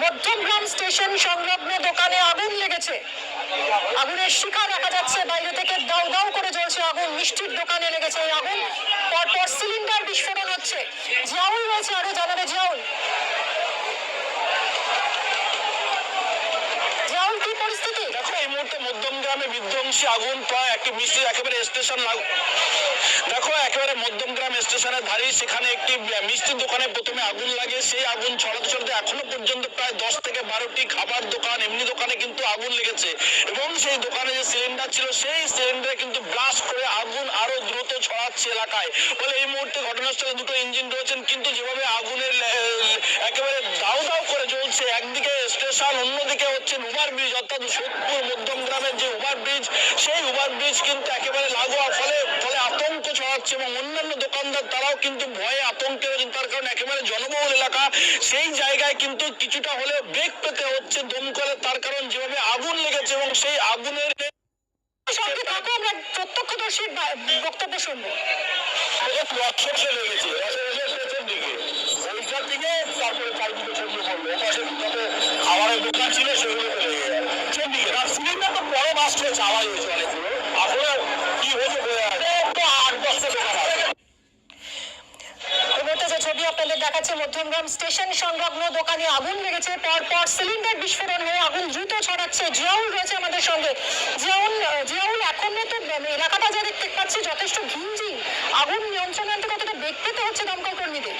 Madhyamgram station সংলগ্ন দোকানে আগুন লেগেছে। আগুনের শিখা দেখা যাচ্ছে, বাইরে থেকে দাউ দাউ করে জ্বলছে আগুন। মিষ্টির দোকানে লেগেছে এই আগুন, পরপর সিলিন্ডার বিস্ফোরণ হচ্ছে। জিয়াউল রয়েছে, আরো জানাবে জিয়াউল। জিয়াউল, কি পরিস্থিতি? দেখো, এই মুহূর্তে মধ্যমগ্রামে বিধ্বংসী আগুন, প্রায় একটি মিষ্টির একেবারে স্টেশন। দেখো, একেবারে মধ্যমগ্রাম স্টেশনের ধারে সেখানে একটি মিষ্টির দোকানে প্রথমে আগুন লাগে। সেই আগুন ছড়াতে ছড়াতে এখনো পর্যন্ত প্রায় 10 থেকে 12টি খাবার দোকান, এমনি দোকানে কিন্তু আগুন লেগেছে। এবং সেই দোকানে যে সিলিন্ডার ছিল, সেই সিলিন্ডারে কিন্তু ব্লাস্ট করে আগুন আরো দ্রুত ছড়াচ্ছে এলাকায়। বলে এই মুহূর্তে ঘটনাস্থলে দুটো ইঞ্জিন রয়েছেন, কিন্তু যেভাবে আগুনের একেবারে দাউ দাউ করে জ্বলছে, একদিকে স্টেশন, অন্যদিকে হচ্ছে ওভারব্রিজ, অর্থাৎ সোদপুর মধ্যমগ্রামের যে ওভারব্রিজ, সেই ওভারব্রিজ কিন্তু একেবারে লাগোয়া। ফলে আতঙ্ক ছড়াচ্ছে এবং অন্যান্য দোকানদার তারাও কিন্তু ভয়ে আতঙ্কে রয়েছেন। তার কারণ একেবারে জনবহুল এলাকা, সেই জায়গায় কিন্তু কিছুটা হলেও বেগ পেতে হচ্ছে দমকলের। তার কারণ যেভাবে আগুন লেগেছে এবং সেই আগুনের সঙ্গে থাকো, আমরা প্রত্যক্ষদর্শীর বক্তব্য শুনবো। লেগেছে দিকে, ওইটার দিকে, তারপরে চারিদিকে ছড়িয়ে পড়লো। ওপাশে যত খাবারের দোকান ছিল সেগুলো দিকে। আর সিলিন্ডার তো বড় বাস্ট হয়েছে, আওয়াজ হয়েছে অনেকগুলো। আসলে কি হয়েছে বোঝা যাচ্ছে, 8-10টা দোকান আছে। যে ছবি আপনাদের দেখাচ্ছে, মধ্যমগ্রাম স্টেশন সংলগ্ন দোকানে আগুন লেগেছে, পরপর সিলিন্ডার বিস্ফোরণ হয়ে আগুন দ্রুত ছড়াচ্ছে। জিয়াউল রয়েছে আমাদের সঙ্গে। জিয়াউল, এখনো তো এলাকাটা যা দেখতে পাচ্ছি যথেষ্ট ঘিঞ্জি, আগুন নিয়ন্ত্রণে আনতে কতটা বেগ পেতে হচ্ছে দমকল কর্মীদের?